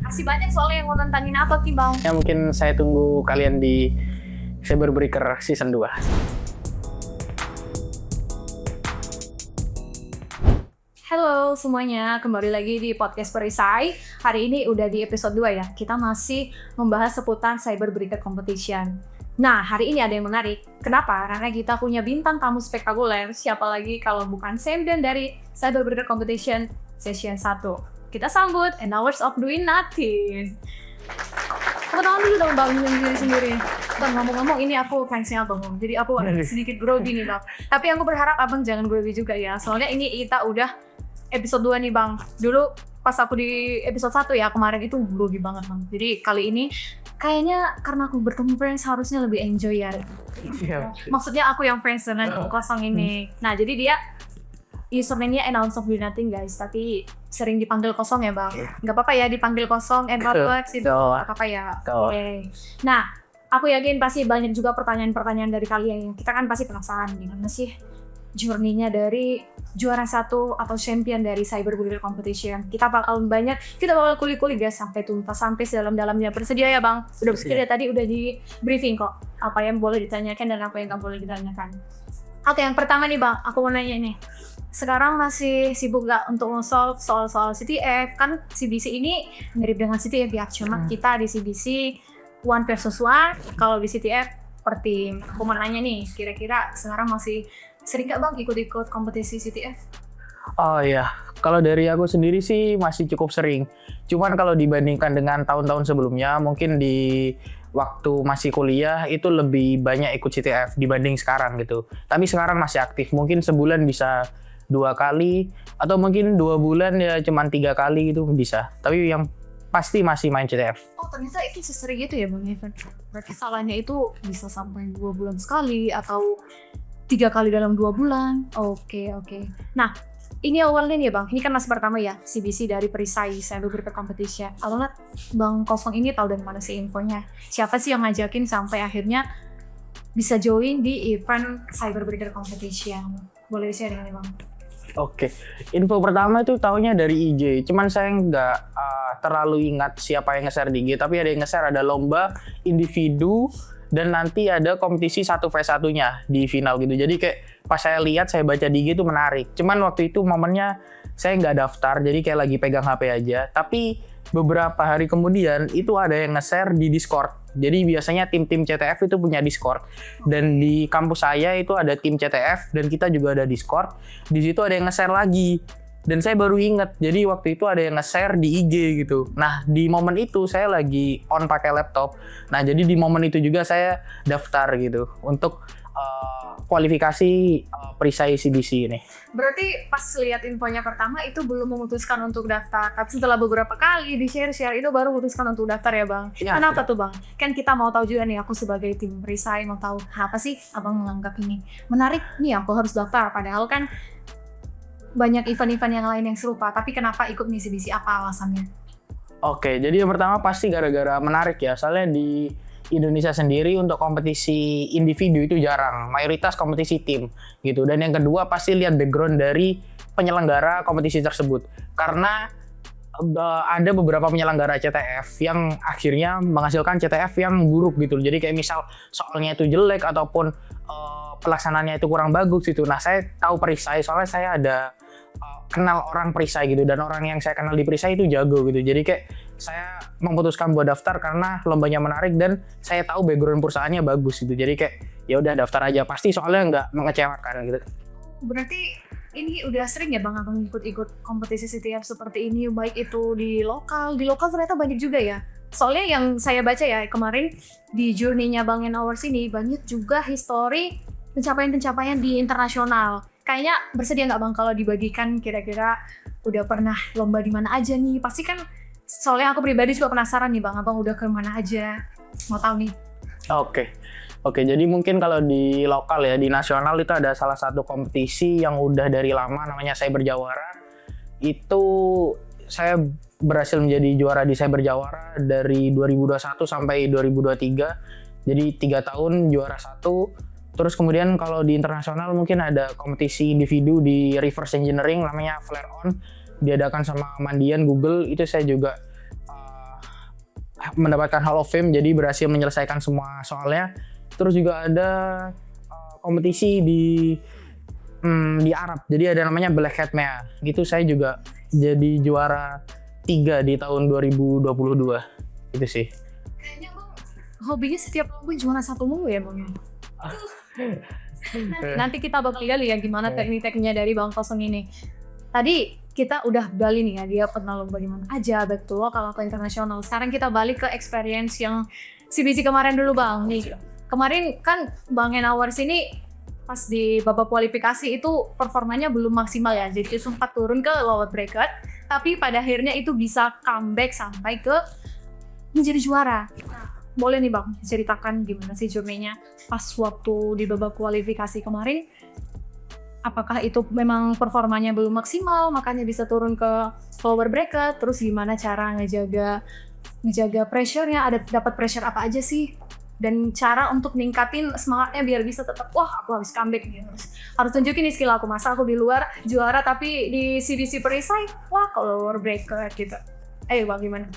Masih banyak soalnya yang mau nontonin apa nih Bang? Ya mungkin saya tunggu kalian di Cyberbreaker season 2. Halo semuanya, kembali lagi di podcast Perisai. Hari ini udah di episode 2 ya. Kita masih membahas seputar Cyberbreaker Competition. Nah, hari ini ada yang menarik. Kenapa? Karena kita punya bintang tamu spektakuler. Siapa lagi kalau bukan Semdan dari Cyberbreaker Competition Session 1. Kita sambut An Hours of Doing Nothing. Kenalan dulu dong Bang, diri sendiri. Bang, ngomong-ngomong ini aku fansnya Bang. Jadi aku sedikit grogi nih Bang. Tapi aku berharap Abang jangan grogi juga ya. Soalnya ini kita udah episode 2 nih Bang. Dulu pas aku di episode 1 ya, kemarin itu grogi banget Bang. Jadi kali ini kayaknya karena aku bertemu friends harusnya lebih enjoy ya. Maksudnya aku yang friends dengan kosong ini. Nah jadi dia username-nya An Hours of Doing Nothing guys. Tapi sering dipanggil kosong ya Bang. Gak apa-apa ya dipanggil kosong and Roblox itu gak apa-apa ya. Oke. Nah aku yakin pasti banyak juga pertanyaan-pertanyaan dari kalian. Kita kan pasti penasaran gimana sih journey-nya dari juara 1 atau champion dari Cyberbreaker Competition. Kita bakal kulik-kulik guys sampai tuntas, sampai sedalam-dalamnya. Bersedia ya Bang? Udah bersedia tadi udah di briefing kok. Apa yang boleh ditanyakan dan apa yang gak boleh ditanyakan. Oke, yang pertama nih Bang, aku mau nanya nih. Sekarang masih sibuk gak untuk nge-solve soal-soal CTF? Kan CBC ini mirip dengan CTF ya, cuma kita di CBC 1 versus 1, kalau di CTF per tim. Aku mau nanya nih, kira-kira sekarang masih sering gak Bang ikut-ikut kompetisi CTF? Oh iya, kalau dari aku sendiri sih masih cukup sering. Cuman kalau dibandingkan dengan tahun-tahun sebelumnya, mungkin di waktu masih kuliah itu lebih banyak ikut CTF dibanding sekarang gitu. Tapi sekarang masih aktif, mungkin sebulan bisa 2 kali, atau mungkin 2 bulan ya cuman 3 kali itu bisa. Tapi yang pasti masih main CTF. Oh ternyata itu sesering itu ya Bang Evan. Berarti salahnya itu bisa sampai 2 bulan sekali atau 3 kali dalam 2 bulan. Oke. Nah, ini awalnya nih Bang, ini kan masih pertama ya, CBC dari Perisai, Cyberbreaker Competition. Awalnya Bang Kosong ini tahu dari mana sih infonya? Siapa sih yang ngajakin sampai akhirnya bisa join di event Cyberbreaker Competition? Boleh sharing nih Bang? Oke, info pertama itu taunya dari IG. Cuman saya nggak terlalu ingat siapa yang nge-share di IG, tapi ada yang nge-share ada lomba individu dan nanti ada kompetisi 1v1-nya di final gitu. Jadi kayak pas saya lihat, saya baca di IG itu menarik. Cuman waktu itu momennya saya nggak daftar, jadi kayak lagi pegang HP aja. Tapi beberapa hari kemudian itu ada yang nge-share di Discord. Jadi biasanya tim-tim CTF itu punya Discord. Dan di kampus saya itu ada tim CTF dan kita juga ada Discord. Di situ ada yang nge-share lagi. Dan saya baru inget, jadi waktu itu ada yang nge-share di IG gitu. Nah, di momen itu saya lagi on pakai laptop. Nah, jadi di momen itu juga saya daftar gitu untuk kualifikasi Perisai CBC ini. Berarti pas lihat infonya pertama itu belum memutuskan untuk daftar. Tapi setelah beberapa kali di-share itu baru memutuskan untuk daftar ya Bang? Ya, kenapa tuh Bang? Kan kita mau tahu juga nih, aku sebagai tim Perisai mau tahu kenapa sih Abang menganggap ini menarik nih aku harus daftar. Padahal kan banyak event-event yang lain yang serupa, tapi kenapa ikut nih CBC? Apa alasannya? Oke, jadi yang pertama pasti gara-gara menarik ya. Soalnya di Indonesia sendiri untuk kompetisi individu itu jarang, mayoritas kompetisi tim gitu. Dan yang kedua pasti lihat background dari penyelenggara kompetisi tersebut. Karena ada beberapa penyelenggara CTF yang akhirnya menghasilkan CTF yang buruk gitu. Jadi kayak misal soalnya itu jelek ataupun pelaksanaannya itu kurang bagus gitu. Nah, saya tahu Perisai soalnya saya ada kenal orang Perisai gitu, dan orang yang saya kenal di Perisai itu jago gitu. Jadi kayak saya memutuskan buat daftar karena lombanya menarik dan saya tahu background perusahaannya bagus gitu. Jadi kayak ya udah daftar aja, pasti soalnya nggak mengecewakan gitu. Berarti ini udah sering ya Bang Abang ikut-ikut kompetisi CTF seperti ini, baik itu di lokal ternyata banyak juga ya. Soalnya yang saya baca ya kemarin di journey-nya Bang An Hours ini banyak juga history pencapaian-pencapaian di internasional. Kayaknya bersedia nggak Bang kalau dibagikan kira-kira udah pernah lomba di mana aja nih? Pasti kan, soalnya aku pribadi juga penasaran nih Bang, Abang udah ke mana aja? Mau tahu nih. Oke, jadi mungkin kalau di lokal ya, di nasional itu ada salah satu kompetisi yang udah dari lama namanya Cyber Jawara. Itu saya berhasil menjadi juara di Cyber Jawara dari 2021 sampai 2023. Jadi 3 tahun juara 1. Terus kemudian kalau di internasional mungkin ada kompetisi individu di reverse engineering namanya Flare On, diadakan sama Mandian Google. Itu saya juga mendapatkan Hall of Fame, jadi berhasil menyelesaikan semua soalnya. Terus juga ada kompetisi di Arab, jadi ada namanya Black Hat Mea. Itu saya juga jadi juara 3 di tahun 2022. Itu sih. Kayaknya bang hobinya setiap lomba juara 1 mulu ya bang. Nanti kita bakal lihat ya gimana teknik-tekniknya dari Bang Kosong ini. Tadi kita udah balik nih ya, dia pernah lomba di mana aja, betul kalau ke internasional. Sekarang kita balik ke experience yang CBC kemarin dulu bang. Nih kemarin kan Bang Enawars ini pas di babak kualifikasi itu performanya belum maksimal ya, jadi sempat turun ke lower bracket, tapi pada akhirnya itu bisa comeback sampai ke menjadi juara. Nah, boleh nih bang ceritakan gimana sih journey-nya pas waktu di babak kualifikasi kemarin? Apakah itu memang performanya belum maksimal makanya bisa turun ke lower bracket? Terus gimana cara ngejaga pressure-nya? Dapat pressure apa aja sih? Dan cara untuk ningkatin semangatnya biar bisa tetap wah aku habis comeback gitu. Harus tunjukin nih skill aku, masa aku di luar juara tapi di CBC Perisai wah ke lower bracket gitu. Ayo bang gimana?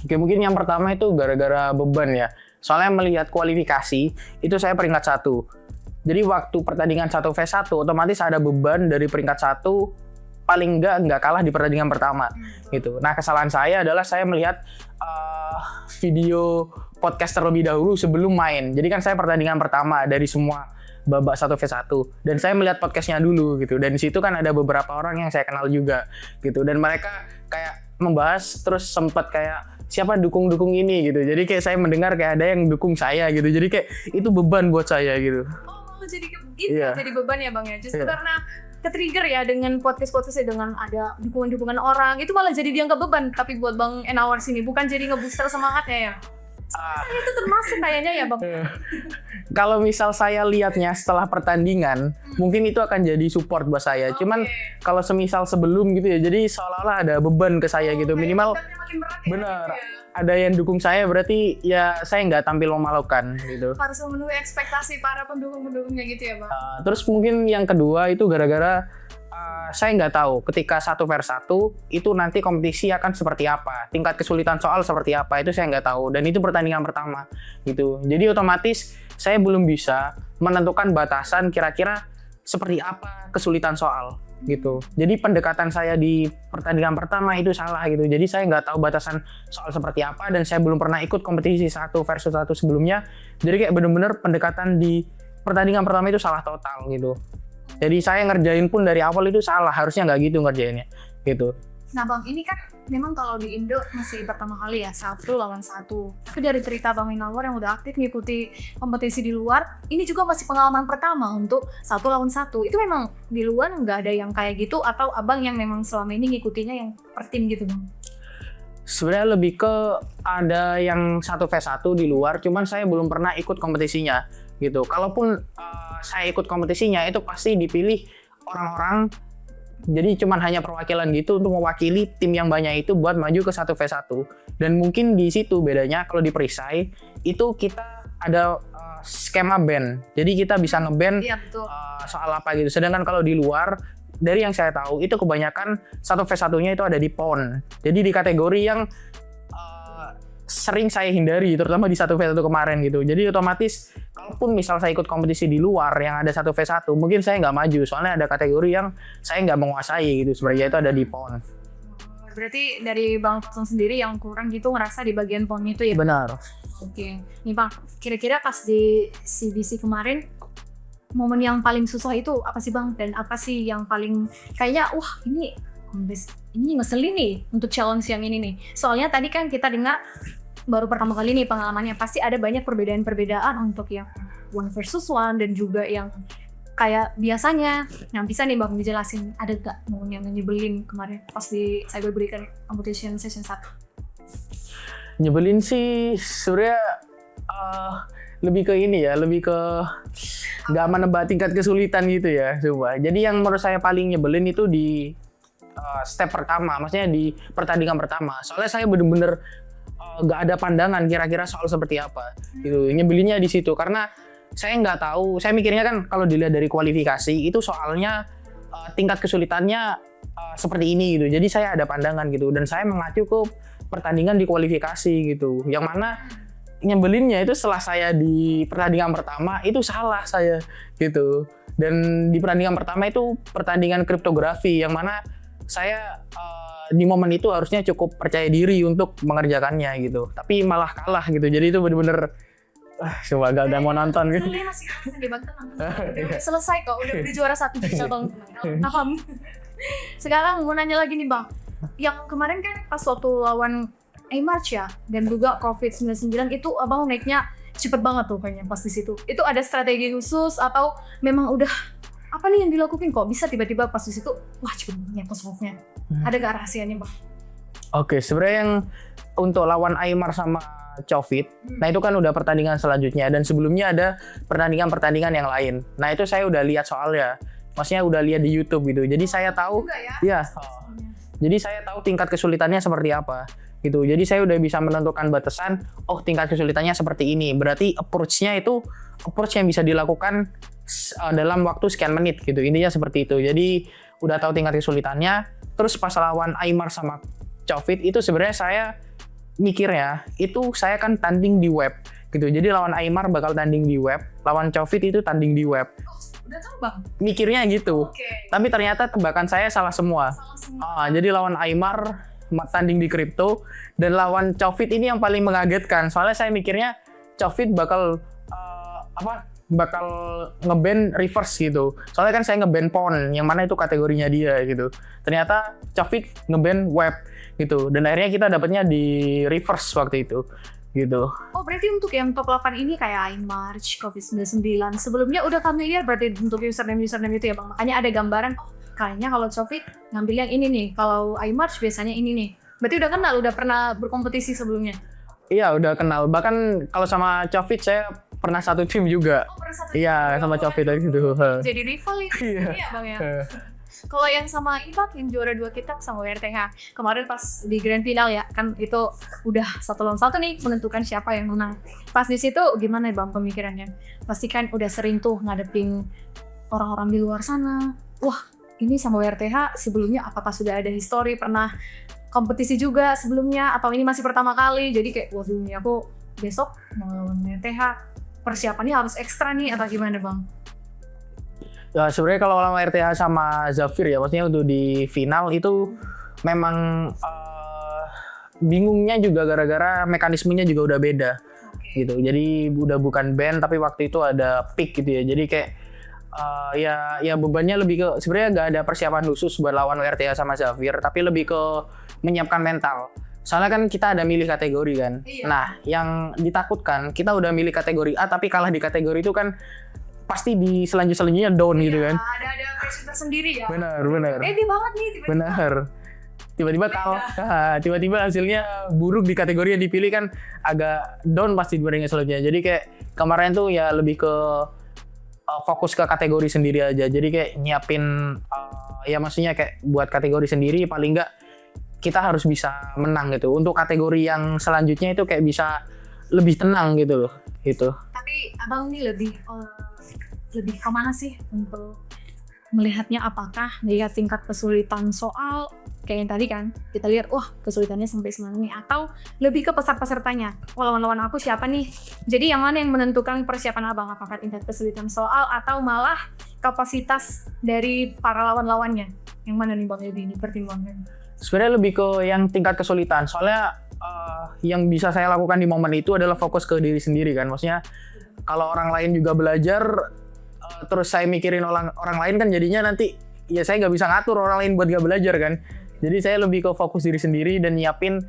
Oke, mungkin yang pertama itu gara-gara beban ya. Soalnya melihat kualifikasi itu saya peringkat 1. Jadi waktu pertandingan 1v1 otomatis ada beban dari peringkat 1 paling nggak kalah di pertandingan pertama gitu. Nah kesalahan saya adalah saya melihat video podcast terlebih dahulu sebelum main. Jadi kan saya pertandingan pertama dari semua babak 1v1 dan saya melihat podcastnya dulu gitu. Dan di situ kan ada beberapa orang yang saya kenal juga gitu. Dan mereka kayak membahas terus sempat kayak siapa dukung ini gitu. Jadi kayak saya mendengar kayak ada yang dukung saya gitu. Jadi kayak itu beban buat saya gitu. Oh jadi gitu jadi beban ya bang ya. Justru karena ke-trigger ya dengan podcast-podcastnya dengan ada dukungan-dukungan orang itu malah jadi dianggap beban, tapi buat Bang Enawars ini bukan jadi ngebooster semangatnya ya. Itu termasuk kayaknya ya bang. Kalau misal saya lihatnya setelah pertandingan, mungkin itu akan jadi support buat saya. Cuman kalau semisal sebelum gitu ya, jadi seolah-olah ada beban ke saya gitu. Minimal bener. Ada yang dukung saya berarti ya saya nggak tampil memalukan gitu. Harus memenuhi ekspektasi para pendukung-pendukungnya gitu ya bang. Terus mungkin yang kedua itu gara-gara saya nggak tahu ketika 1v1 itu nanti kompetisi akan seperti apa, tingkat kesulitan soal seperti apa itu saya nggak tahu, dan itu pertandingan pertama gitu. Jadi otomatis saya belum bisa menentukan batasan kira-kira seperti apa kesulitan soal gitu. Jadi pendekatan saya di pertandingan pertama itu salah gitu. Jadi saya nggak tahu batasan soal seperti apa dan saya belum pernah ikut kompetisi 1 versus 1 sebelumnya. Jadi kayak bener-bener pendekatan di pertandingan pertama itu salah total gitu. Jadi saya ngerjain pun dari awal itu salah, harusnya nggak gitu ngerjainnya gitu. Nah bang, ini kan memang kalau di Indo masih pertama kali ya 1 lawan 1. Tapi dari cerita Bang Enawars yang udah aktif ngikuti kompetisi di luar, ini juga masih pengalaman pertama untuk 1 lawan 1. Itu memang di luar nggak ada yang kayak gitu atau abang yang memang selama ini ngikutinya yang per tim gitu bang? Sebenarnya lebih ke ada yang 1v1 di luar, cuman saya belum pernah ikut kompetisinya gitu. Kalaupun saya ikut kompetisinya itu pasti dipilih orang-orang, jadi cuman hanya perwakilan gitu untuk mewakili tim yang banyak itu buat maju ke 1v1. Dan mungkin di situ bedanya kalau di Perisai itu kita ada skema band. Jadi kita bisa ngeband soal apa gitu. Sedangkan kalau di luar dari yang saya tahu itu kebanyakan 1v1-nya itu ada di PON. Jadi di kategori yang sering saya hindari, terutama di 1v1 kemarin gitu. Jadi otomatis kalaupun misal saya ikut kompetisi di luar yang ada 1v1, mungkin saya nggak maju. Soalnya ada kategori yang saya nggak menguasai gitu. Sebenarnya itu ada di PON. Berarti dari Bang Kosong sendiri yang kurang gitu ngerasa di bagian PON itu ya? Benar. Oke. Nih Bang, kira-kira pas di CBC kemarin, momen yang paling susah itu apa sih Bang? Dan apa sih yang paling kayaknya, wah ini ngeselin nih untuk challenge yang ini nih. Soalnya tadi kan kita dengar baru pertama kali nih pengalamannya, pasti ada banyak perbedaan-perbedaan untuk yang 1 versus 1 dan juga yang kayak biasanya. Yang bisa nih Bang dijelasin, ada gak momen yang nyebelin kemarin pas di Cyber Breaker Competition Session 1? Nyebelin sih sebenarnya lebih ke ini ya, lebih ke nggak menebak tingkat kesulitan gitu ya coba. Jadi yang menurut saya paling nyebelin itu di step pertama, maksudnya di pertandingan pertama. Soalnya saya bener-bener nggak ada pandangan kira-kira soal seperti apa gitu. Nyebelinnya di situ karena saya nggak tahu. Saya mikirnya kan kalau dilihat dari kualifikasi itu soalnya tingkat kesulitannya seperti ini gitu. Jadi saya ada pandangan gitu dan saya mengacu ke pertandingan di kualifikasi gitu. Yang mana nyebelinnya itu setelah saya di pertandingan pertama itu salah saya gitu. Dan di pertandingan pertama itu pertandingan kriptografi yang mana saya di momen itu harusnya cukup percaya diri untuk mengerjakannya gitu. Tapi malah kalah gitu. Jadi itu bener-bener coba gak mau nonton gitu. Sebenarnya masih kerasa di Banten. Udah selesai kok, udah juara 1 juta bang. Paham. Sekarang mau nanya lagi nih bang, yang kemarin kan pas waktu lawan March ya, dan juga COVID-19 itu abang naiknya cepet banget tuh kayaknya pas di situ. Itu ada strategi khusus atau memang udah apa nih yang dilakukan kok bisa tiba-tiba pas di situ wah cepet nyepos move-nya? Ada gak rahasianya bang? Oke, sebenarnya yang untuk lawan Aymar sama Covit, nah itu kan udah pertandingan selanjutnya dan sebelumnya ada pertandingan-pertandingan yang lain. Nah itu saya udah lihat soalnya, maksudnya udah lihat di YouTube gitu. Jadi saya tahu, ya, jadi saya tahu tingkat kesulitannya seperti apa gitu. Jadi saya udah bisa menentukan batasan. Oh tingkat kesulitannya seperti ini. Berarti approach-nya itu approach yang bisa dilakukan dalam waktu sekian menit gitu. Intinya seperti itu. Jadi udah tahu tingkat kesulitannya. Terus pas lawan Aymar sama Covit itu sebenarnya saya mikirnya itu saya kan tanding di web gitu. Jadi lawan Aymar bakal tanding di web, lawan Covit itu tanding di web. Udah tahu bang? Mikirnya gitu. Tapi ternyata tebakan saya salah semua. Jadi lawan Aymar tanding di kripto dan lawan Covit ini yang paling mengagetkan. Soalnya saya mikirnya Covit bakal bakal ngeban reverse gitu. Soalnya kan saya ngeban pawn yang mana itu kategorinya dia gitu. Ternyata Covit ngeban web gitu. Dan akhirnya kita dapatnya di reverse waktu itu gitu. Oh berarti untuk yang top 8 ini kayak March, COVID-19 sebelumnya udah familiar berarti untuk username itu ya bang? Makanya ada gambaran, oh kayaknya kalau Covit ngambil yang ini nih, kalau March biasanya ini nih. Berarti udah kenal, udah pernah berkompetisi sebelumnya? Iya udah kenal, bahkan kalau sama Covit saya pernah satu tim juga. Oh pernah satu iya, sama Covit gitu. Jadi rival ini ya bang ya? Kalau yang sama Ipak yang juara 2 kita sama WRTH kemarin pas di grand final ya kan itu udah 1 lawan 1 nih menentukan siapa yang menang. Pas di situ gimana bang pemikirannya? Pasti kan udah sering tuh ngadepin orang-orang di luar sana. Wah ini sama WRTH sebelumnya apakah sudah ada histori pernah kompetisi juga sebelumnya atau ini masih pertama kali? Jadi kayak wah ini aku besok mau lawan WRTH persiapannya harus ekstra nih atau gimana bang? Ya sebenarnya kalau lawan RTH sama Zafir ya, maksudnya untuk di final itu memang bingungnya juga gara-gara mekanismenya juga udah beda gitu. Jadi udah bukan band tapi waktu itu ada pick gitu ya. Jadi kayak ya bebannya lebih ke sebenarnya nggak ada persiapan khusus buat lawan RTH sama Zafir, tapi lebih ke menyiapkan mental. Soalnya kan kita ada milih kategori kan. Iya. Nah, yang ditakutkan kita udah milih kategori A tapi kalah di kategori itu kan pasti di selanjutnya down gitu kan. Ada pressure tersendiri ya. Benar. Ready banget nih tiba-tiba. Benar. Tiba-tiba kalah. Tiba-tiba hasilnya buruk di kategori yang dipilih kan agak down pasti dibandingin selanjutnya. Jadi kayak kemarin tuh ya lebih ke fokus ke kategori sendiri aja. Jadi kayak nyiapin ya maksudnya kayak buat kategori sendiri paling enggak kita harus bisa menang gitu. Untuk kategori yang selanjutnya itu kayak bisa lebih tenang gitu loh. Gitu. Tapi abang ini lebih kemana sih untuk melihatnya? Apakah melihat tingkat kesulitan soal kayak yang tadi kan kita lihat wah kesulitannya sampai semana nih, atau lebih ke pesertanya, lawan aku siapa nih? Jadi yang mana yang menentukan persiapan abang? Apakah tingkat kesulitan soal atau malah kapasitas dari para lawan-lawannya? Yang mana nih bang lebih ini pertimbangan? Sebenarnya lebih ke yang tingkat kesulitan. Soalnya yang bisa saya lakukan di momen itu adalah fokus ke diri sendiri kan. Maksudnya kalau orang lain juga belajar terus saya mikirin orang lain kan jadinya nanti ya saya nggak bisa ngatur orang lain buat nggak belajar kan. Jadi saya lebih ke fokus diri sendiri dan nyiapin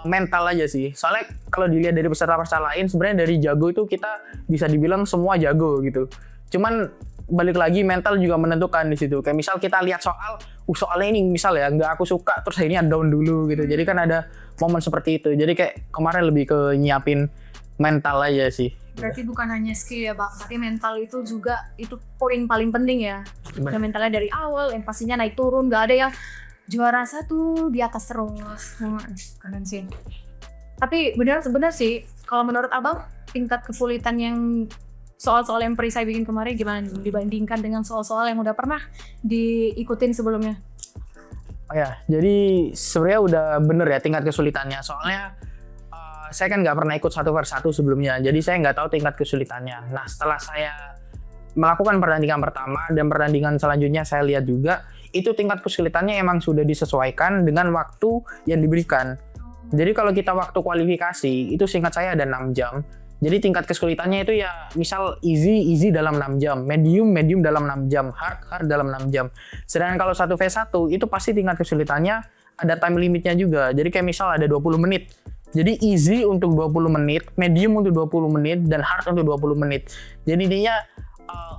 mental aja sih. Soalnya kalau dilihat dari peserta-peserta lain sebenarnya dari jago itu kita bisa dibilang semua jago gitu. Cuman balik lagi mental juga menentukan di situ. Kayak misal kita lihat soalnya ini misal ya nggak aku suka terus akhirnya down dulu gitu. Jadi kan ada momen seperti itu. Jadi kayak kemarin lebih ke nyiapin mental aja sih. Berarti bukan hanya skill ya bang, tapi mental itu juga itu poin paling penting ya. Dan mentalnya dari awal yang pastinya naik turun, nggak ada yang juara 1 di atas terus. Keren sih. Tapi benar sih, kalau menurut abang tingkat kesulitan yang soal-soal yang perisai bikin kemarin gimana dibandingkan dengan soal-soal yang udah pernah diikutin sebelumnya? Oh ya, jadi sebenarnya udah bener ya tingkat kesulitannya. Soalnya saya kan nggak pernah ikut satu per satu sebelumnya, jadi saya nggak tahu tingkat kesulitannya. Nah, setelah saya melakukan pertandingan pertama dan pertandingan selanjutnya saya lihat juga, itu tingkat kesulitannya emang sudah disesuaikan dengan waktu yang diberikan. Jadi kalau kita waktu kualifikasi, itu seingat saya ada 6 jam. Jadi tingkat kesulitannya itu ya misal easy dalam 6 jam, medium dalam 6 jam, hard dalam 6 jam. Sedangkan kalau 1v1 itu pasti tingkat kesulitannya ada time limitnya juga. Jadi kayak misal ada 20 menit. Jadi easy untuk 20 menit, medium untuk 20 menit, dan hard untuk 20 menit. Jadi intinya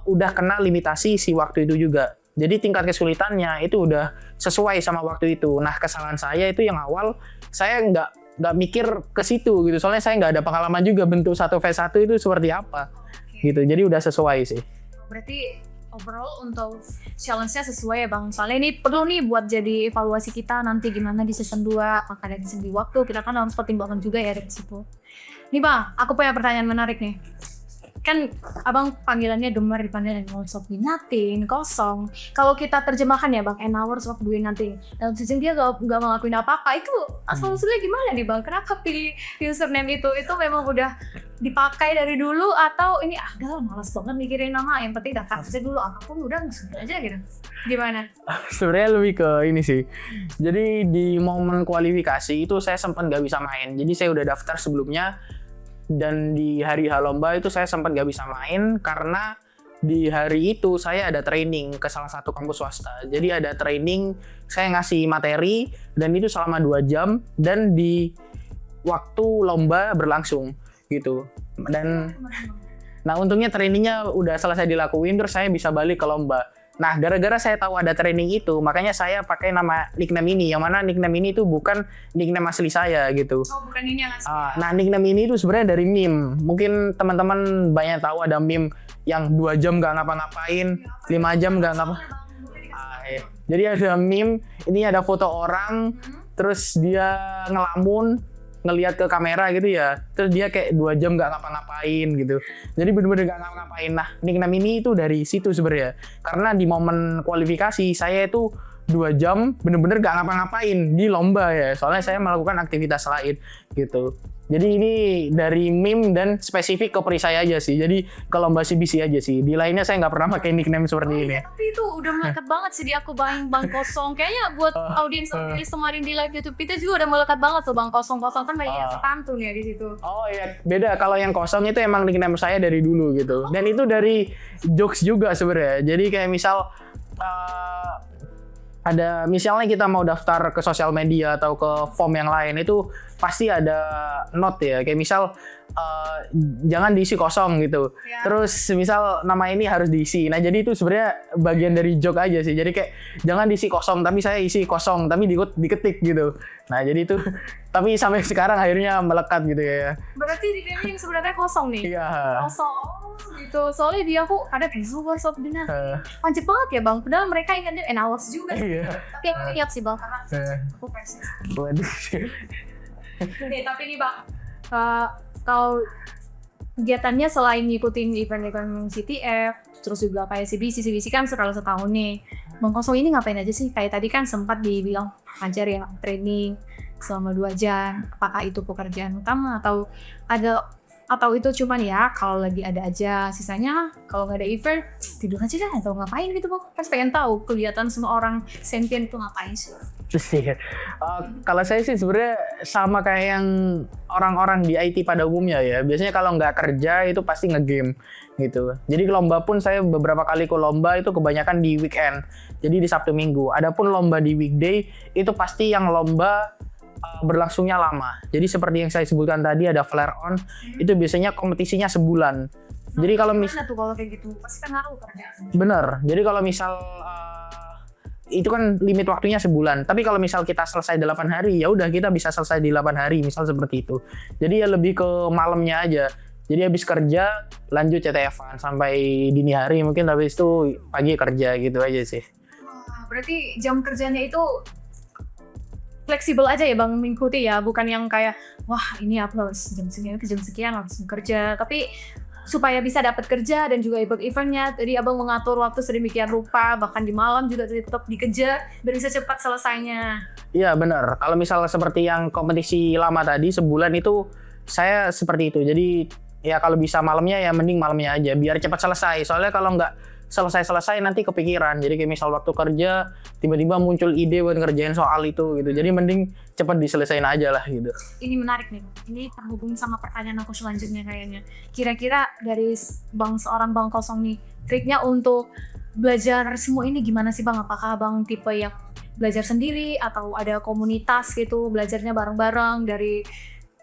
udah kena limitasi si waktu itu juga. Jadi tingkat kesulitannya itu udah sesuai sama waktu itu. Nah, kesalahan saya itu yang awal, saya nggak mikir ke situ gitu. Soalnya saya nggak ada pengalaman juga bentuk 1v1 itu seperti apa. Gitu. Jadi udah sesuai sih. Berarti overall untuk challenge-nya sesuai ya Bang. Soalnya ini perlu nih buat jadi evaluasi kita nanti gimana di season 2. Maka dari segi waktu kita kan harus pertimbangkan juga ya dari situ. Nih Bang, aku punya pertanyaan menarik nih. Kan abang panggilannya gemar dipanggil an hours of doing nothing, kosong. Kalau kita terjemahkan ya bang, an hours of doing nothing. Dalam season dia gak ngelakuin apa-apa, itu asal-usulnya gimana nih bang? Kenapa pilih username itu? Itu memang udah dipakai dari dulu atau ini udah malas banget mikirin nama, yang penting daftar aja dulu, apapun udah sebut aja gitu. Gimana? Sebenarnya lebih ke ini sih. Jadi di momen kualifikasi itu saya sempat nggak bisa main. Jadi saya udah daftar sebelumnya. Dan di hari lomba itu saya sempat nggak bisa main karena di hari itu saya ada training ke salah satu kampus swasta. Jadi ada training, saya ngasih materi dan itu selama 2 jam dan di waktu lomba berlangsung gitu. Dan nah untungnya trainingnya udah selesai dilakuin terus saya bisa balik ke lomba. Nah, gara-gara saya tahu ada training itu, makanya saya pakai nama nickname ini. Yang mana nickname ini itu bukan nickname asli saya gitu. Oh, bukan ini yang asli. Nah, nickname ini itu sebenarnya dari meme. Mungkin teman-teman banyak tahu ada meme yang 2 jam nggak ngapa-ngapain, 5 jam nggak ngapa. Jadi ada meme, ini ada foto orang, terus dia ngelamun, ngelihat ke kamera gitu ya, terus dia kayak 2 jam nggak ngapa-ngapain gitu. Jadi bener-bener nggak ngapa-ngapain. Nah, nickname ini itu dari situ sebenarnya. Karena di momen kualifikasi saya itu 2 jam bener-bener nggak ngapa-ngapain di lomba ya. Soalnya saya melakukan aktivitas lain gitu. Jadi ini dari meme dan spesifik ke perisai aja sih. Jadi ke lomba CBC aja sih. Di lainnya saya nggak pernah pakai nickname seperti ini. Tapi itu udah melekat banget sih di aku bang kosong. Kayaknya buat audiens kemarin di live YouTube kita juga udah melekat banget tuh bang kosong kan banyak yang sepantun ya di situ. Oh iya, beda. Kalau yang kosong itu emang nickname saya dari dulu gitu. Dan itu dari jokes juga sebenarnya. Jadi kayak misal ada misalnya kita mau daftar ke sosial media atau ke form yang lain itu pasti ada note ya kayak misal jangan diisi kosong gitu ya. Terus misal nama ini harus diisi. Nah jadi itu sebenarnya bagian dari joke aja sih. Jadi kayak jangan diisi kosong tapi saya isi kosong tapi diketik gitu. Nah jadi itu tapi sampai sekarang akhirnya melekat gitu ya. Berarti di game yang sebenarnya kosong nih. Iya. Kosong gitu. Soalnya dia aku ada visual sob benar. Pancet banget ya bang. Padahal mereka ingatnya hours juga. Iya. Tapi aku lihat sih bang karena aku versi. Tapi nih bang, kalau kegiatannya selain ngikutin event-event CTF, terus juga kayak CBC kan selalu setahun nih. Bang Kosong ini ngapain aja sih? Kayak tadi kan sempat dibilang ngajar ya, training selama 2 jam. Apakah itu pekerjaan utama atau itu cuman ya kalau lagi ada aja, sisanya kalau nggak ada event tidur aja dah atau ngapain gitu bang? Kan pengen tahu kegiatan semua orang sentient itu ngapain sih? Kalau saya sih sebenarnya sama kayak yang orang-orang di IT pada umumnya ya. Biasanya kalau nggak kerja itu pasti ngegame gitu. Jadi lomba pun saya beberapa kali ke lomba itu kebanyakan di weekend. Jadi di Sabtu Minggu. Adapun lomba di weekday itu pasti yang lomba berlangsungnya lama. Jadi seperti yang saya sebutkan tadi ada flare on, itu biasanya kompetisinya sebulan. Jadi kalau kalau kayak gitu pasti kan ngaruh kerja. Bener. Jadi kalau misal itu kan limit waktunya sebulan. Tapi kalau misal kita selesai 8 hari, ya udah kita bisa selesai di 8 hari, misal seperti itu. Jadi ya lebih ke malamnya aja. Jadi habis kerja lanjut CTF-an sampai dini hari mungkin, habis itu pagi kerja gitu aja sih. Berarti jam kerjanya itu fleksibel aja ya bang mengikuti ya, bukan yang kayak wah ini aku harus jam sekian ke jam sekian harus bekerja, tapi supaya bisa dapat kerja dan juga ikut eventnya. Jadi abang mengatur waktu sedemikian rupa, bahkan di malam juga tetap dikejar biar bisa cepat selesainya. Iya benar. Kalau misalnya seperti yang kompetisi lama tadi sebulan itu saya seperti itu. Jadi ya kalau bisa malamnya ya mending malamnya aja biar cepat selesai. Soalnya kalau nggak selesai nanti kepikiran. Jadi kayak misal waktu kerja tiba-tiba muncul ide buat ngerjain soal itu gitu. Jadi mending cepat diselesain aja lah gitu. Ini menarik nih, ini terhubung sama pertanyaan aku selanjutnya kayaknya. Kira-kira dari seorang Bang Kosong nih, triknya untuk belajar semua ini gimana sih Bang? Apakah Bang tipe yang belajar sendiri atau ada komunitas gitu, belajarnya bareng-bareng dari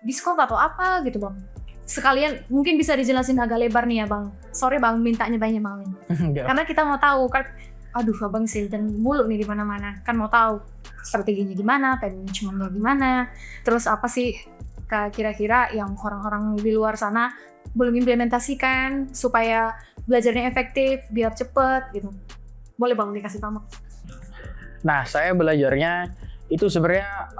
Discord atau apa gitu Bang? Sekalian mungkin bisa dijelasin agak lebar nih ya Bang. Sorry Bang, mintanya banyak banget. Karena kita mau tahu kan, aduh Abang sih dan mulu nih di mana-mana. Kan mau tahu strateginya gimana, time managementnya gimana, terus apa sih kira-kira yang orang-orang di luar sana belum implementasikan supaya belajarnya efektif, biar cepet gitu. Boleh Bang dikasih tahu. Nah, saya belajarnya itu sebenarnya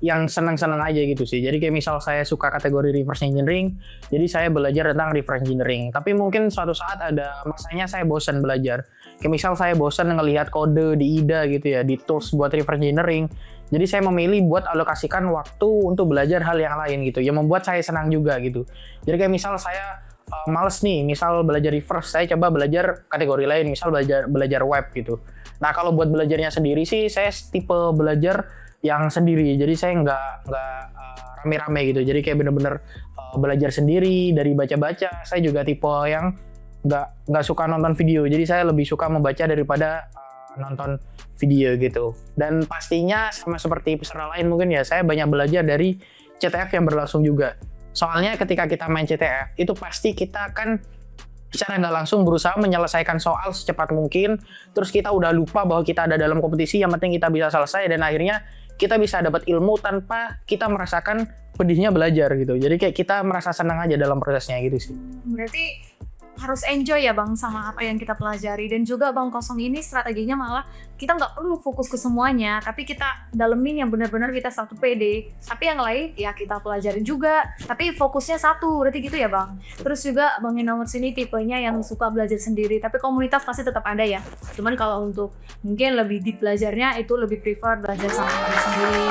yang senang-senang aja gitu sih. Jadi kayak misal saya suka kategori reverse engineering, jadi saya belajar tentang reverse engineering. Tapi mungkin suatu saat ada masanya saya bosan belajar. Kayak misal saya bosan ngelihat kode di IDA gitu ya, di tools buat reverse engineering. Jadi saya memilih buat alokasikan waktu untuk belajar hal yang lain gitu, yang membuat saya senang juga gitu. Jadi kayak misal saya males nih, misal belajar reverse, saya coba belajar kategori lain, misal belajar web gitu. Nah kalau buat belajarnya sendiri sih, saya tipe belajar yang sendiri, jadi saya nggak rame-rame gitu. Jadi kayak bener-bener belajar sendiri dari baca-baca. Saya juga tipe yang nggak suka nonton video, jadi saya lebih suka membaca daripada nonton video gitu. Dan pastinya sama seperti peserta lain mungkin ya, saya banyak belajar dari CTF yang berlangsung juga. Soalnya ketika kita main CTF itu pasti kita akan secara nggak langsung berusaha menyelesaikan soal secepat mungkin. Terus kita udah lupa bahwa kita ada dalam kompetisi, yang penting kita bisa selesai dan akhirnya kita bisa dapat ilmu tanpa kita merasakan pedihnya belajar gitu. Jadi kayak kita merasa senang aja dalam prosesnya gitu sih. Berarti harus enjoy ya Bang sama apa yang kita pelajari. Dan juga Bang Kosong ini strateginya malah kita nggak perlu fokus ke semuanya, tapi kita dalemin yang benar-benar kita satu PD. Tapi yang lain ya kita pelajarin juga, tapi fokusnya satu, berarti gitu ya Bang. Terus juga Bang Inawat sini tipenya yang suka belajar sendiri, tapi komunitas pasti tetap ada ya. Cuman kalau untuk mungkin lebih deep belajarnya itu lebih prefer belajar sama diri sendiri,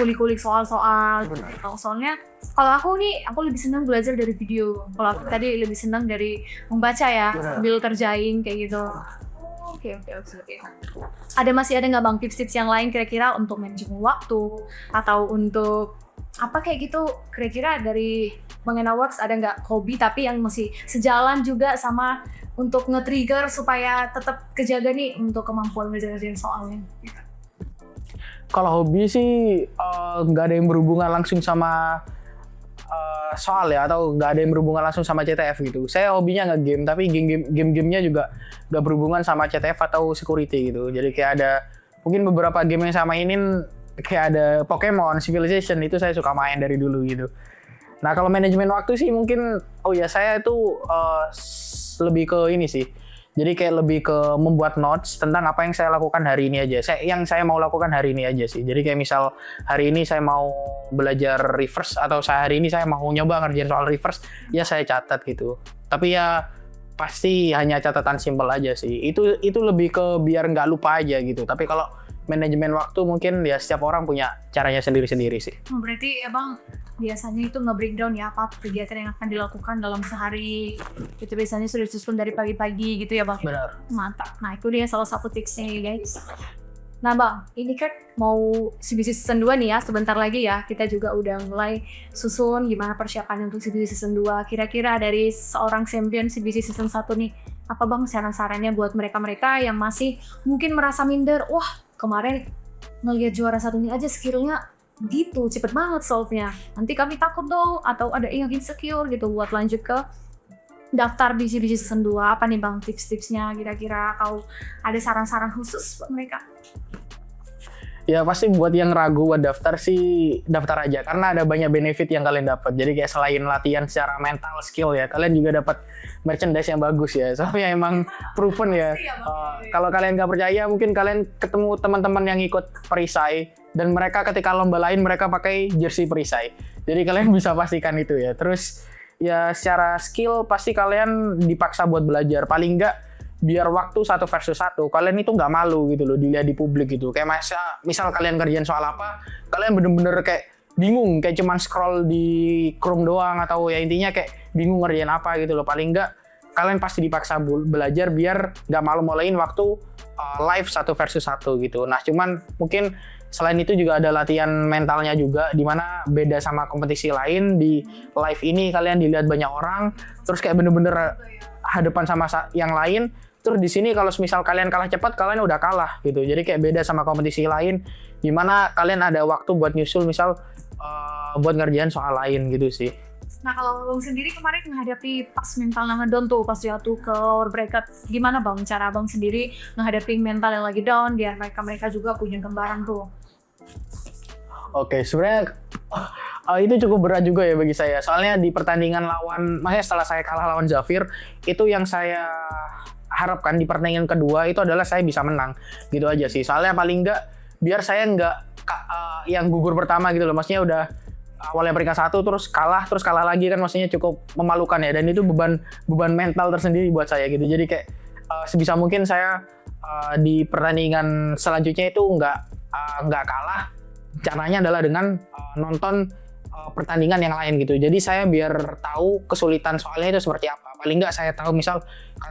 kulik-kulik soal-soal. Soalnya kalau aku nih, aku lebih senang belajar dari video. Kalau aku tadi lebih senang dari membaca ya, sambil kerjain kayak gitu. Oke. Masih ada nggak Bang tips-tips yang lain kira-kira untuk manajemen waktu atau untuk apa kayak gitu? Kira-kira dari Bang Enaworks ada nggak hobi tapi yang masih sejalan juga sama untuk nge-trigger supaya tetap kejaga nih untuk kemampuan belajar soalnya? Kalau hobi sih nggak ada yang berhubungan langsung sama soal ya, atau nggak ada yang berhubungan langsung sama CTF gitu. Saya hobinya nge-game, tapi game-gamenya juga nggak berhubungan sama CTF atau security gitu. Jadi kayak ada mungkin beberapa game yang saya mainin kayak ada Pokemon, Civilization, itu saya suka main dari dulu gitu. Nah kalau manajemen waktu sih mungkin, saya itu lebih ke ini sih. Jadi kayak lebih ke membuat notes tentang apa yang saya lakukan hari ini aja. Yang saya mau lakukan hari ini aja sih. Jadi kayak misal hari ini saya mau belajar reverse, atau hari ini saya mau nyoba ngerjain soal reverse, ya saya catat gitu. Tapi ya pasti hanya catatan simpel aja sih. Itu lebih ke biar nggak lupa aja gitu. Tapi kalau manajemen waktu mungkin ya setiap orang punya caranya sendiri-sendiri sih. Berarti Bang biasanya itu nge-breakdown ya apa kegiatan yang akan dilakukan dalam sehari. Itu biasanya sudah disusun dari pagi-pagi gitu ya Bang? Benar. Mantap. Nah itu dia salah satu tipsnya guys. Nah Bang, ini kan mau CBC Season 2 nih ya, sebentar lagi ya. Kita juga udah mulai susun gimana persiapan untuk CBC Season 2. Kira-kira dari seorang champion CBC Season 1 nih, apa Bang saran-sarannya buat mereka-mereka yang masih mungkin merasa minder, wah kemarin ngelihat juara satunya aja skillnya gitu, cepet banget solve-nya. Nanti kami takut dong, atau ada yang insecure gitu buat lanjut ke daftar di CBC Season 2. Apa nih Bang tips-tipsnya kira-kira? Kalau ada saran-saran khusus buat mereka? Ya pasti buat yang ragu buat daftar sih daftar aja, karena ada banyak benefit yang kalian dapat. Jadi kayak selain latihan secara mental skill ya, kalian juga dapat merchandise yang bagus ya. Soalnya emang proven ya. Kalau kalian nggak percaya, mungkin kalian ketemu teman-teman yang ikut perisai dan mereka ketika lomba lain mereka pakai jersey perisai. Jadi kalian bisa pastikan itu ya. Terus ya secara skill pasti kalian dipaksa buat belajar. Paling enggak biar waktu 1 versus 1 kalian itu nggak malu gitu loh dilihat di publik gitu. Kayak misal kalian kerjain soal apa, kalian bener-bener kayak bingung, kayak cuman scroll di Chrome doang, atau ya intinya kayak bingung ngerjain apa gitu loh. Paling enggak kalian pasti dipaksa belajar biar nggak malu-maluin waktu live 1 versus 1 gitu. Nah cuman mungkin selain itu juga ada latihan mentalnya juga, dimana beda sama kompetisi lain. Di live ini kalian dilihat banyak orang, terus kayak bener-bener hadapan sama yang lain. Terus di sini kalau misal kalian kalah cepat, kalian udah kalah gitu. Jadi kayak beda sama kompetisi lain, dimana kalian ada waktu buat nyusul, misal buat ngerjain soal lain gitu sih. Nah kalau Bang sendiri kemarin menghadapi pas mental ngedown tuh pas jatuh ke lower bracket, gimana Bang cara Bang sendiri menghadapi mental yang lagi down, biar mereka juga punya gambaran tuh? Oke, sebenarnya itu cukup berat juga ya bagi saya. Soalnya di pertandingan maksudnya setelah saya kalah lawan Zafir, itu yang saya harapkan di pertandingan kedua itu adalah saya bisa menang. Gitu aja sih. Soalnya paling enggak biar saya enggak yang gugur pertama gitu loh. Maksudnya udah awalnya peringkat 1 terus kalah lagi kan, maksudnya cukup memalukan ya, dan itu beban mental tersendiri buat saya gitu. Jadi kayak sebisa mungkin saya di pertandingan selanjutnya itu nggak kalah. Caranya adalah dengan nonton pertandingan yang lain gitu. Jadi saya biar tahu kesulitan soalnya itu seperti apa. Paling nggak saya tahu misal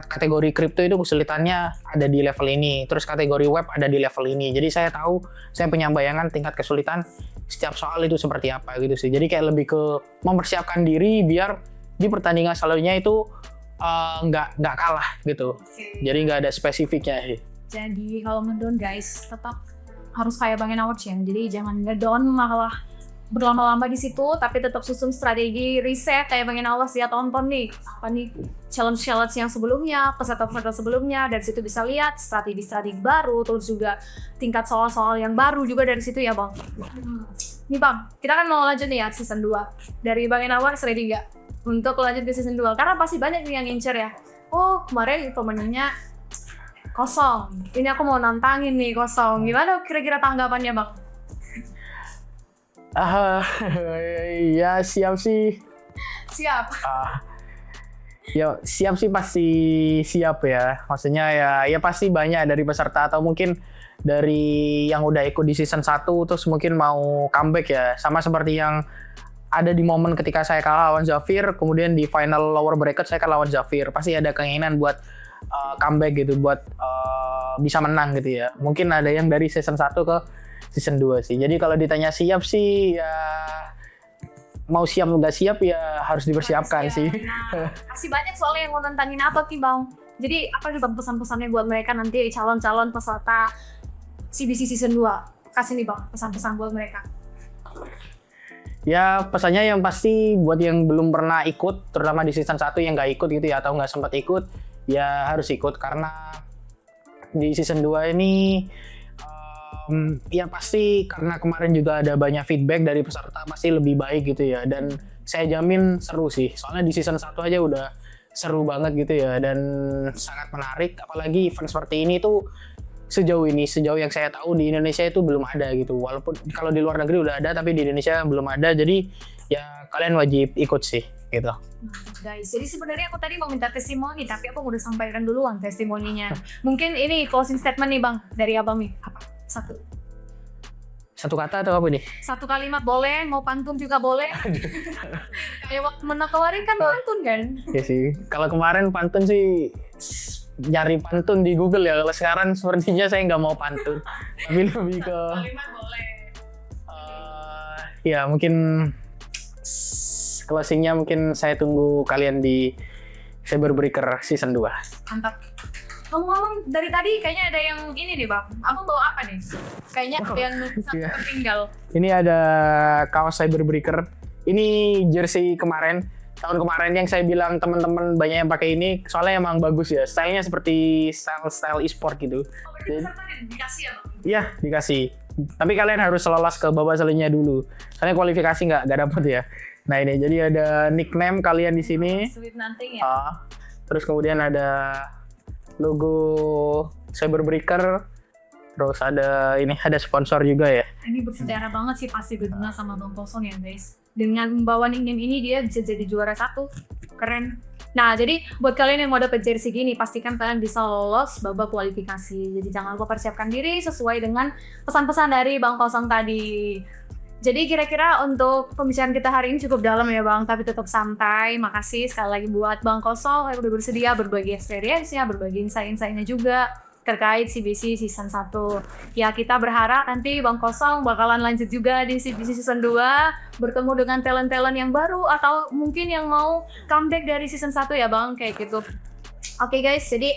kategori kripto itu kesulitannya ada di level ini, terus kategori web ada di level ini. Jadi saya tahu, saya punya bayangan tingkat kesulitan setiap soal itu seperti apa gitu sih. Jadi kayak lebih ke mempersiapkan diri biar di pertandingan selanjutnya itu nggak kalah gitu. Jadi nggak ada spesifiknya sih. Jadi kalau ngedown guys, tetap harus kayak Bang Awards ya. Jadi jangan ngedown malah berlama-lama di situ, tapi tetap susun strategi riset kayak Bang Awards ya, tonton nih apa nih challenge yang sebelumnya, peserta-peserta sebelumnya, dari situ bisa lihat strategi baru, terus juga tingkat soal-soal yang baru juga dari situ ya Bang. Nih Bang, kita kan mau lanjut nih ya season 2 dari Bang Awards, ready nggak untuk lanjut ke season 2? Karena pasti banyak nih yang ngincer ya. Oh kemarin pemenangnya kosong, ini aku mau nantangin nih kosong. Gimana kira-kira tanggapannya Bang? Ya siap sih. Siap. Ya siap sih, pasti siap ya. Maksudnya ya pasti banyak dari peserta atau mungkin dari yang udah ikut di season 1 terus mungkin mau comeback ya. Sama seperti yang ada di momen ketika saya kalah lawan Zafir, kemudian di final lower bracket saya kalah lawan Zafir. Pasti ada keinginan buat comeback gitu, buat bisa menang gitu ya. Mungkin ada yang dari season 1 ke season 2 sih. Jadi kalau ditanya siap sih ya, mau siap nggak siap ya harus dipersiapkan sih. Nah, masih banyak soalnya yang mau nantangin apa nih Bang. Jadi apa sih Bang pesan-pesannya buat mereka nanti calon-calon peserta CBC season 2? Kasih nih Bang pesan-pesan buat mereka. Ya pesannya yang pasti buat yang belum pernah ikut, terutama di season 1 yang nggak ikut gitu ya, atau nggak sempat ikut, ya harus ikut. Karena di season 2 ini ya pasti karena kemarin juga ada banyak feedback dari peserta, pasti lebih baik gitu ya, dan saya jamin seru sih. Soalnya di season 1 aja udah seru banget gitu ya, dan sangat menarik. Apalagi event seperti ini tuh sejauh yang saya tahu di Indonesia itu belum ada gitu. Walaupun kalau di luar negeri udah ada, tapi di Indonesia belum ada. Jadi ya kalian wajib ikut sih gitu. Guys, jadi sebenarnya aku tadi mau minta testimoni, tapi aku udah sampaikan duluan testimoninya. Mungkin ini closing statement nih Bang dari Abang nih. Apa? Satu kata atau apa nih? Satu kalimat boleh, mau pantun juga boleh. Kayak waktu menang kemarin kan pantun kan? Ya sih, kalau kemarin pantun sih nyari pantun di Google ya. Kalau sekarang sepertinya saya nggak mau pantun, tapi lebih ke Kalimat boleh. ya mungkin closingnya mungkin saya tunggu kalian di Cyberbreaker season 2. Mantap. Ngomong-ngomong dari tadi kayaknya ada yang ini nih Bang. Aku bawa apa nih? Kayaknya ada yang iya. tertinggal. Ini ada kaos Cyberbreaker. Ini jersey kemarin, tahun kemarin yang saya bilang teman-teman banyak yang pakai ini. Soalnya emang bagus ya. Stylenya seperti style e-sport gitu. Oh, berarti peserta dikasih ya Bang? Iya, dikasih. Tapi kalian harus lolos ke babak selanjutnya dulu. Soalnya kualifikasi nggak dapet ya. Nah ini, jadi ada nickname kalian di sini. Sweet nothing ya. Terus kemudian ada logo Cyberbreaker. Terus ada sponsor juga ya. Ini bersejarah banget sih, pasti berguna sama Bang Kosong ya guys. dengan membawa nickname ini dia bisa jadi juara 1. Keren. Nah, jadi buat kalian yang mau dapet jersey gini, pastikan kalian bisa lolos babak kualifikasi. Jadi jangan lupa persiapkan diri sesuai dengan pesan-pesan dari Bang Kosong tadi. Jadi kira-kira untuk pembicaraan kita hari ini cukup dalam ya Bang, tapi tetap santai. Makasih sekali lagi buat Bang Kosong yang udah bersedia berbagi experience-nya, berbagi insight-insight-nya juga terkait CBC Season 1. Ya, kita berharap nanti Bang Kosong bakalan lanjut juga di CBC Season 2, bertemu dengan talent-talent yang baru atau mungkin yang mau comeback dari Season 1 ya Bang, kayak gitu. Oke guys, jadi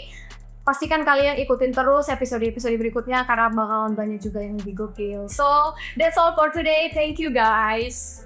pastikan kalian ikutin terus episode-episode berikutnya karena bakalan banyak juga yang lebih gokil. So, that's all for today. Thank you guys.